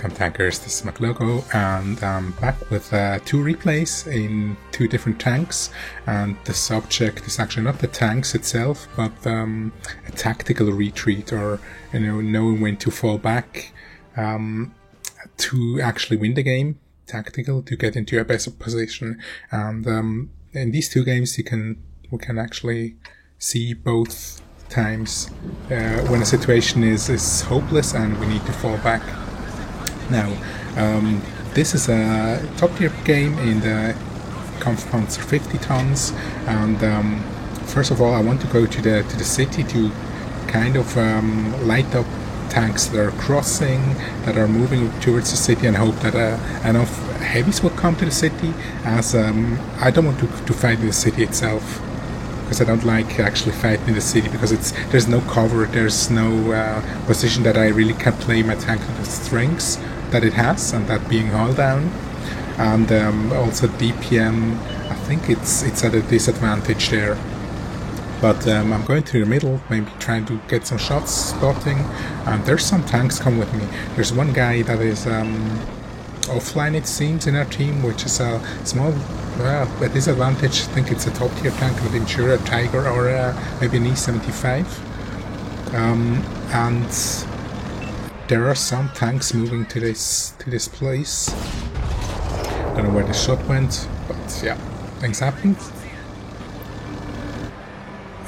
welcome tankers, this is McLogo, and I'm back with 2 replays in 2 different tanks. And the subject is actually not the tanks itself, but a tactical retreat, or knowing when to fall back to actually win the game. Tactical, to get into a better position. And in these 2 games we can actually see both times when a situation is hopeless and we need to fall back. Now, this is a top tier game in the Kampfpanzer 50 tons, and first of all I want to go to the city to kind of light up tanks that are crossing, that are moving towards the city, and hope that enough heavies will come to the city, as I don't want to fight in the city itself, because I don't like actually fighting in the city, because there's no cover, there's no position that I really can play my tank to the strengths that it has, and that being hull down, and also DPM, I think it's at a disadvantage there. But I'm going to the middle, maybe trying to get some shots, spotting, and there's some tanks come with me. There's one guy that is offline, it seems, in our team, which is a small a disadvantage. I think it's a top tier tank, not even sure, a Tiger or maybe an E75. And there are some tanks moving to this place. Don't know where the shot went, but yeah, things happen.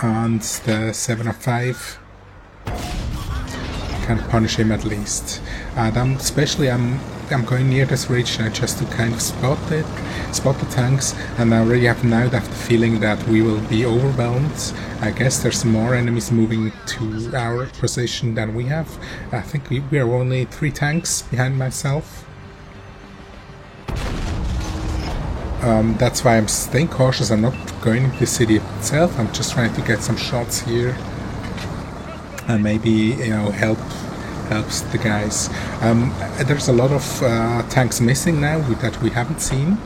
And the 705 can punish him at least. And I'm going near this ridge just to kind of spot the tanks, and I already have the feeling that we will be overwhelmed. I guess there's more enemies moving to our position than we have. I think we are only 3 tanks behind myself. That's why I'm staying cautious. I'm not going into the city itself. I'm just trying to get some shots here, and maybe helps the guys. There's a lot of tanks missing now that we haven't seen,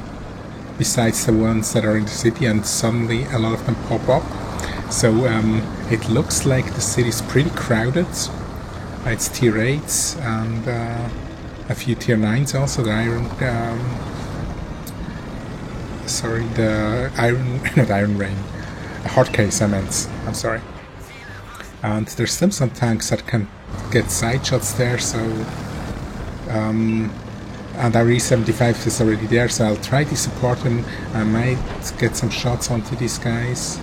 besides the ones that are in the city, and suddenly a lot of them pop up. So it looks like the city's pretty crowded. It's tier 8s and a few tier 9s also. The not Iron Rain, Hard Case I meant, I'm sorry. And there's still some tanks that can get side shots there, so and our E75 is already there, so I'll try to support him. I might get some shots onto these guys,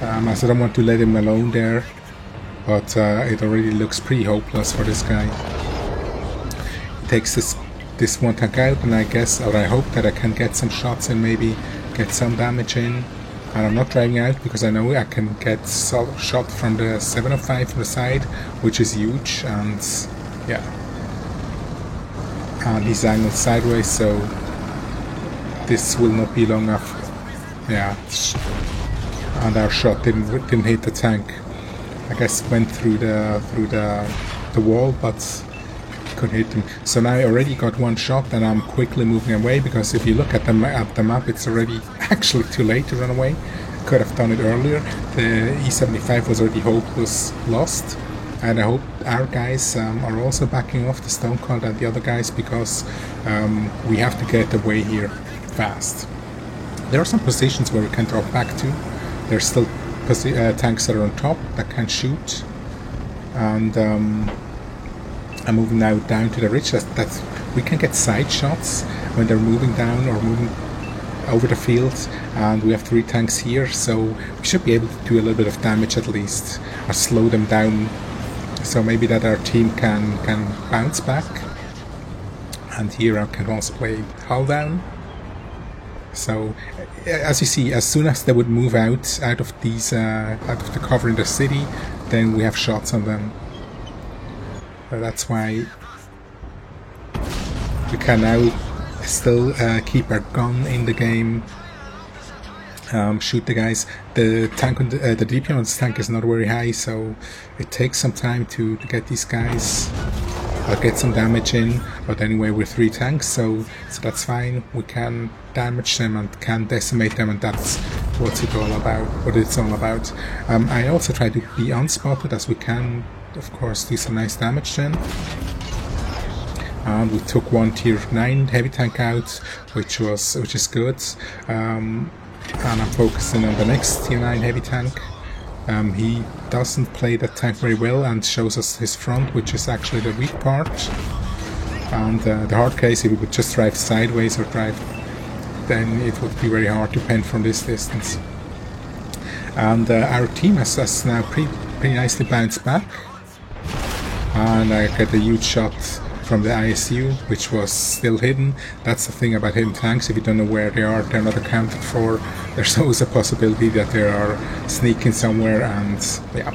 as I don't want to let him alone there, but it already looks pretty hopeless for this guy. He takes this one tank out, and I guess, or I hope that I can get some shots and maybe get some damage in. And I'm not driving out because I know I can get shot from the 705 from the side, which is huge, and yeah. And he's angled sideways, so this will not be long enough. Yeah. And our shot didn't hit the tank. I guess went through the wall, but couldn't hit him. So now I already got 1 shot, and I'm quickly moving away, because if you look at the map, it's already actually too late to run away. Could have done it earlier. The E75 was already hopeless lost, and I hope our guys are also backing off, the Stone Cold and the other guys, because we have to get away here fast. There are some positions where we can drop back to. There's still tanks that are on top that can shoot, and I'm moving now down to the ridge. That we can get side shots when they're moving down or moving over the field, and we have 3 tanks here, so we should be able to do a little bit of damage at least, or slow them down, so maybe that our team can bounce back. And here I can also play hull down. So as you see, as soon as they would move out of these out of the cover in the city, then we have shots on them. That's why we can now still keep our gun in the game, shoot the guys. The tank, the DPM on this tank is not very high, so it takes some time to get these guys, get some damage in. But anyway, we're 3 tanks, so that's fine. We can damage them and can decimate them, and that's what it's all about. I also try to be unspotted as we can of course do some nice damage then. And we took one tier 9 heavy tank out, which is good. And I'm focusing on the next tier 9 heavy tank. He doesn't play that tank very well and shows us his front, which is actually the weak part. And the hard case, if we would just drive sideways or drive, then it would be very hard to pen from this distance. And our team has now pretty nicely bounced back. And I get a huge shot from the ISU, which was still hidden. That's the thing about hidden tanks. If you don't know where they are, they're not accounted for. There's always a possibility that they are sneaking somewhere, and yeah.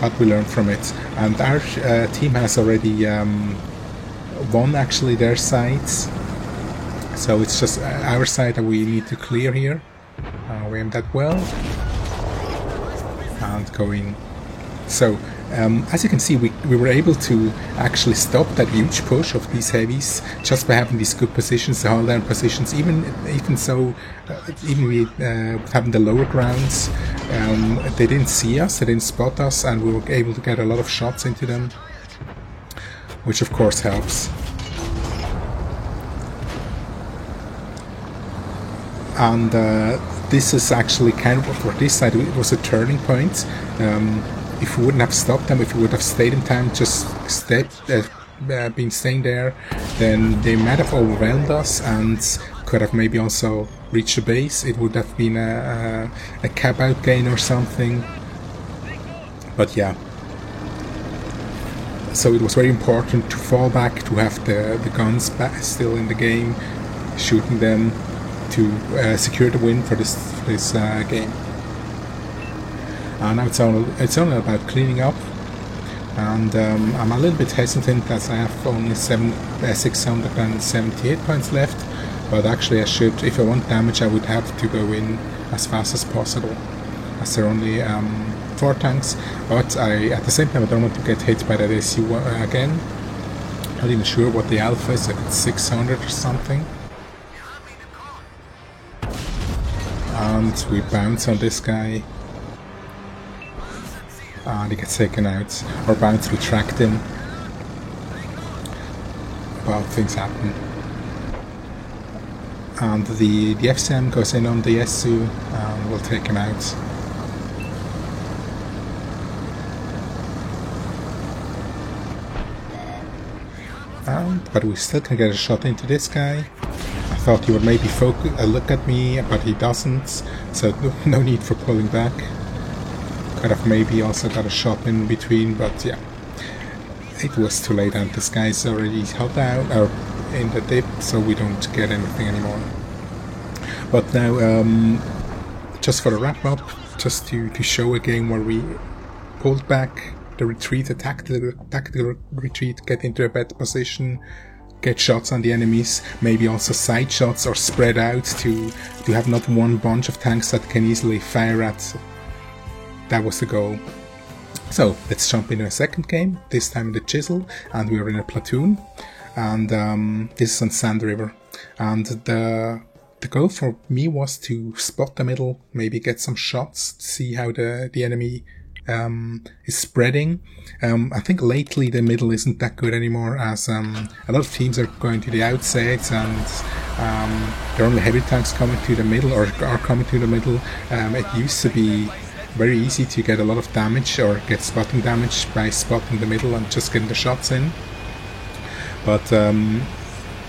But we learned from it. And our team has already won actually their sides. So it's just our side that we need to clear here. We aimed that well. And go in. So, as you can see, we were able to actually stop that huge push of these heavies just by having these good positions, the hold down positions. Even with having the lower grounds, they didn't see us, they didn't spot us, and we were able to get a lot of shots into them, which of course helps. And this is actually kind of, for this side, it was a turning point. If we wouldn't have stopped them, if we would have stayed in time, just been staying there, then they might have overwhelmed us and could have maybe also reached the base. It would have been a cap out gain or something. But yeah. So it was very important to fall back, to have the guns still in the game, shooting them to secure the win for this game. Now it's only about cleaning up, and I'm a little bit hesitant as I have only 678 points left, but actually I should, if I want damage, I would have to go in as fast as possible, as there are only 4 tanks, but at the same time I don't want to get hit by that SU again. Not even sure what the alpha is, like it's 600 or something. And we bounce on this guy. And he gets taken out, or bounce, we tracked him. Well, things happen. And the FCM goes in on the SU and we'll take him out. But we still can get a shot into this guy. I thought he would maybe look at me, but he doesn't, so no need for pulling back. Could have maybe also got a shot in between, but yeah, it was too late and this guy's already held out or in the dip, so we don't get anything anymore. But now, just for a wrap up, just to show a game where we pulled back the retreat, a tactical retreat, get into a better position, get shots on the enemies, maybe also side shots or spread out to have not one bunch of tanks that can easily fire at. That was the goal. So let's jump into a second game, this time in the Chisel, and we are in a platoon, and this is on Sand River. And the goal for me was to spot the middle, maybe get some shots, see how the enemy is spreading. I think lately the middle isn't that good anymore, as a lot of teams are going to the outsides, and there are only heavy tanks coming to the middle, or are coming to the middle. It used to be very easy to get a lot of damage or get spotting damage by spotting the middle and just getting the shots in. But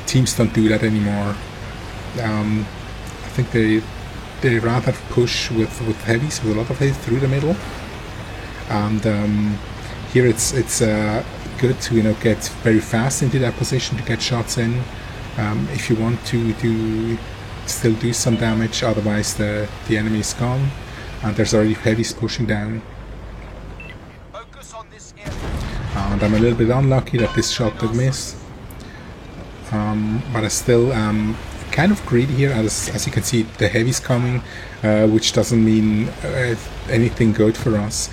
teams don't do that anymore. I think they rather push with heavies, with a lot of heavies through the middle. And here it's good to get very fast into that position to get shots in. If you want to still do some damage, otherwise the enemy is gone. And there's already heavies pushing down. And I'm a little bit unlucky that this shot did miss. But I still kind of greedy here, as you can see the heavies coming, which doesn't mean anything good for us.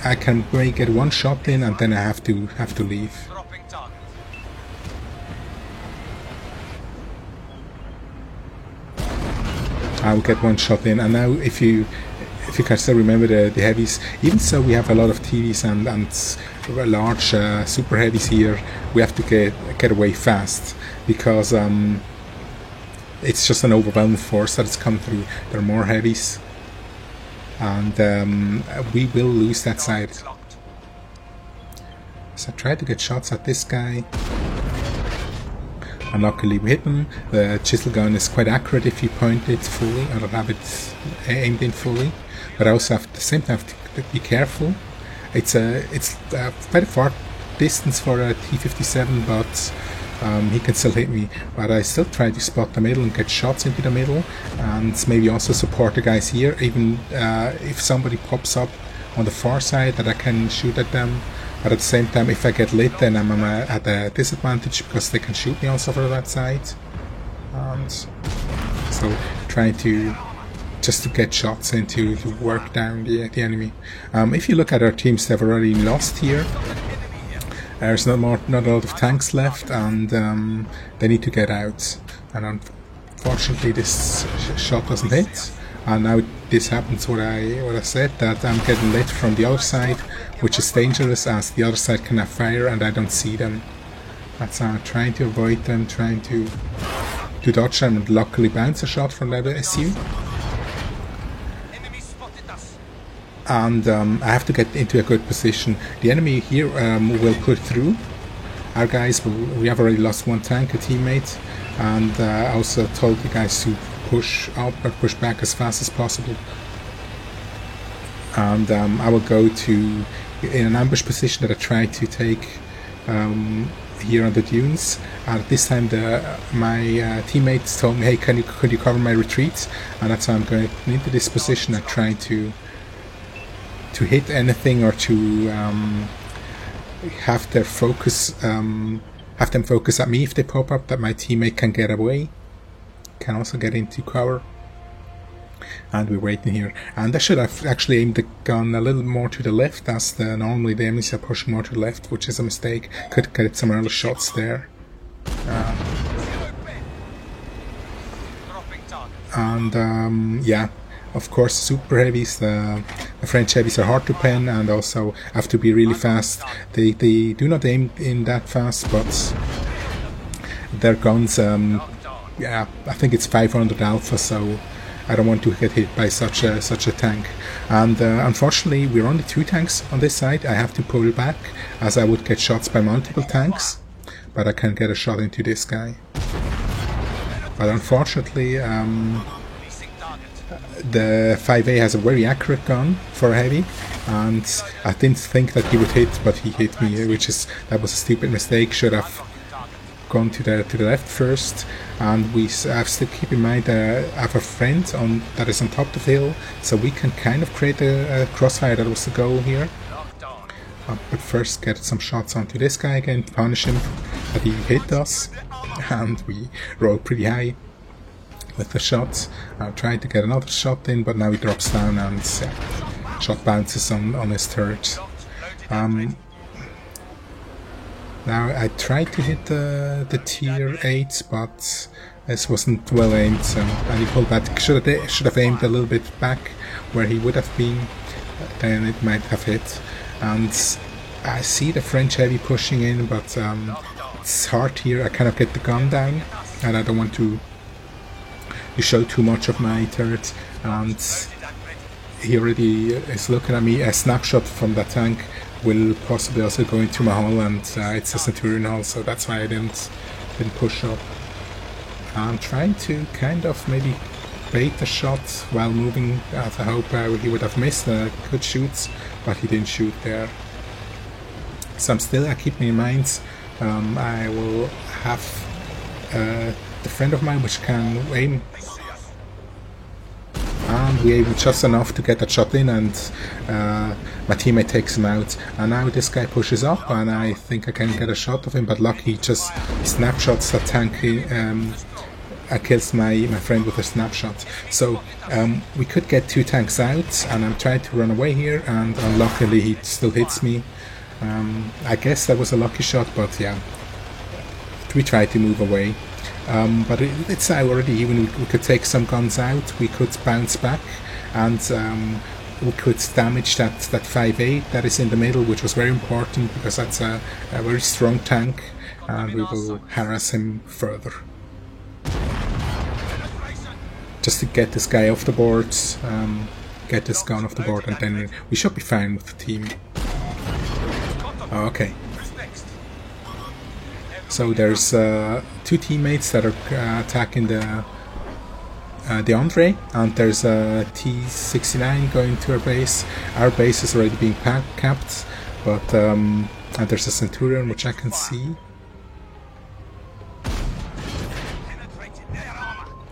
I can maybe get one shot in and then I have to leave. I will get one shot in, and now if you if you can still remember the heavies. Even so, we have a lot of TVs and large super heavies here. We have to get away fast because it's just an overwhelming force that is coming through. There are more heavies, and we will lose that side. So I tried to get shots at this guy. Unluckily we hit him. The chisel gun is quite accurate if you point it fully. I don't have it aimed in fully, but I also have at the same time have to be careful. It's quite a far distance for a T-57, but he can still hit me. But I still try to spot the middle and get shots into the middle, and maybe also support the guys here. Even if somebody pops up on the far side, that I can shoot at them. But at the same time, if I get lit, then I'm at a disadvantage because they can shoot me also from that side. And so trying to get shots in to work down the enemy. If you look at our teams, they've already lost here. There's not a lot of tanks left, and they need to get out. And unfortunately, this shot doesn't hit. And now this happens what I said, that I'm getting lit from the other side, which is dangerous as the other side cannot fire and I don't see them. That's how I'm trying to avoid them, trying to dodge them, and luckily bounce a shot from that SU. And I have to get into a good position. The enemy here will put through. Our guys, we have already lost one tank, a teammate, and I also told the guys to push up or push back as fast as possible. And I will go in an ambush position that I try to take here on the dunes. And at this time, my teammates told me, "Hey, could you cover my retreat?" And that's why I'm going into this position and trying to hit anything or to have their focus, have them focus at me if they pop up, that my teammate can get away, can also get into cover. And we're waiting here. And I should have actually aimed the gun a little more to the left, as normally the enemies are pushing more to the left, which is a mistake. Could get some early shots there. Yeah, of course, super heavies, the French heavies are hard to pen and also have to be really fast. They do not aim in that fast, but their guns, yeah, I think it's 500 alpha, so I don't want to get hit by such a tank. And unfortunately, we're only 2 tanks on this side. I have to pull back, as I would get shots by multiple tanks, but I can get a shot into this guy. But unfortunately, the 5A has a very accurate gun for a heavy, and I didn't think that he would hit, but he hit me, that was a stupid mistake. Should have gone to the left first. And I have to keep in mind that I have a friend that is on top of the hill, so we can kind of create a crossfire. That was the goal here. But first get some shots onto this guy again, punish him that he hit us, and we rolled pretty high with the shots. I'm trying to get another shot in, but now he drops down and shot bounces on his turret. Now I tried to hit the tier 8, but this wasn't well aimed, so and he pulled back. Should have aimed a little bit back where he would have been, then it might have hit. And I see the French heavy pushing in, but it's hard here. I cannot get the gun down, and I don't want to show too much of my turret. And he already is looking at me. A snapshot from that tank will possibly also go into my hull, and it's a Centurion hull, so that's why I didn't push up. I'm trying to kind of maybe bait the shot while moving, as I hope he would have missed good shoots, but he didn't shoot there. So I keep me in mind, I will have the friend of mine which can aim, and we aim just enough to get that shot in, and my teammate takes him out. And now this guy pushes up, and I think I can get a shot of him, but lucky he just snapshots that tank kills my friend with a snapshot. So we could get 2 tanks out, and I'm trying to run away here, and unluckily he still hits me. I guess that was a lucky shot, but yeah, we tried to move away. But it's already, even we could take some guns out, we could bounce back, and we could damage that 5-8 that is in the middle, which was very important because that's a very strong tank, and we will harass him further. Just to get this guy off the board, get this gun off the board, and then we should be fine with the team. Okay. So there's 2 teammates that are attacking the Andre, and there's a T-69 going to our base. Our base is already being capped, but and there's a Centurion which I can see.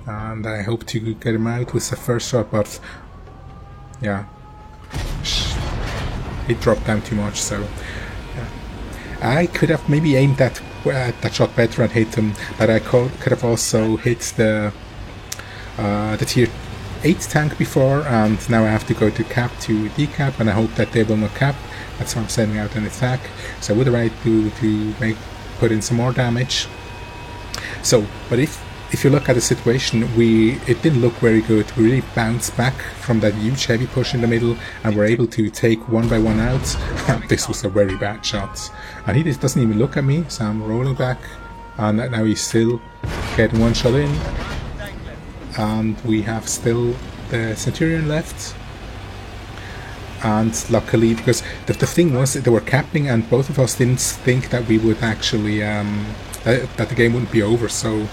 And I hope to get him out with the first shot, but yeah, it dropped down too much, so yeah. I could have maybe aimed that shot better and hit him, but I could have also hit the tier 8 tank before, and now I have to go to cap to decap, and I hope that they will not cap. That's why I'm sending out an attack. So what do I do to put in some more damage? So, but if you look at the situation, it didn't look very good. We really bounced back from that huge heavy push in the middle, and we're able to take 1 by 1 out. This was a very bad shot. And he doesn't even look at me, so I'm rolling back, and now he's still getting 1 shot in. And we have still the Centurion left. And luckily, because the thing was, they were capping, and both of us didn't think that we would actually, that the game wouldn't be over, so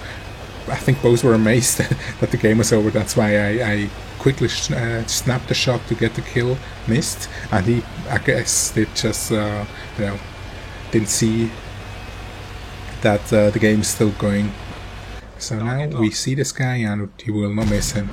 I think both were amazed that the game was over. That's why I quickly snapped the shot to get the kill, missed, and he, I guess, they just, didn't see that the game is still going. So now we see this guy, and he will not miss him,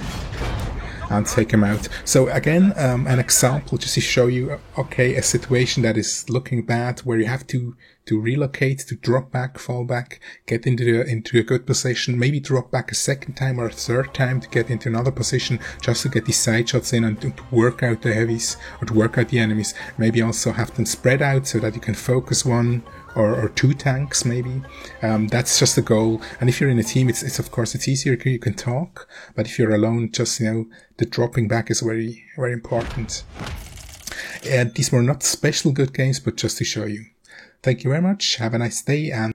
and take him out. So again, an example just to show you, okay, a situation that is looking bad, where you have to relocate, to drop back, fall back, get into a good position, maybe drop back a second time or a third time to get into another position, just to get these side shots in and to work out the heavies, or to work out the enemies. Maybe also have them spread out so that you can focus 1 or 2 tanks maybe. That's just the goal. And if you're in a team, it's of course it's easier, you can talk, but if you're alone, just, the dropping back is very, very important. And these were not special good games, but just to show you. Thank you very much. Have a nice day, and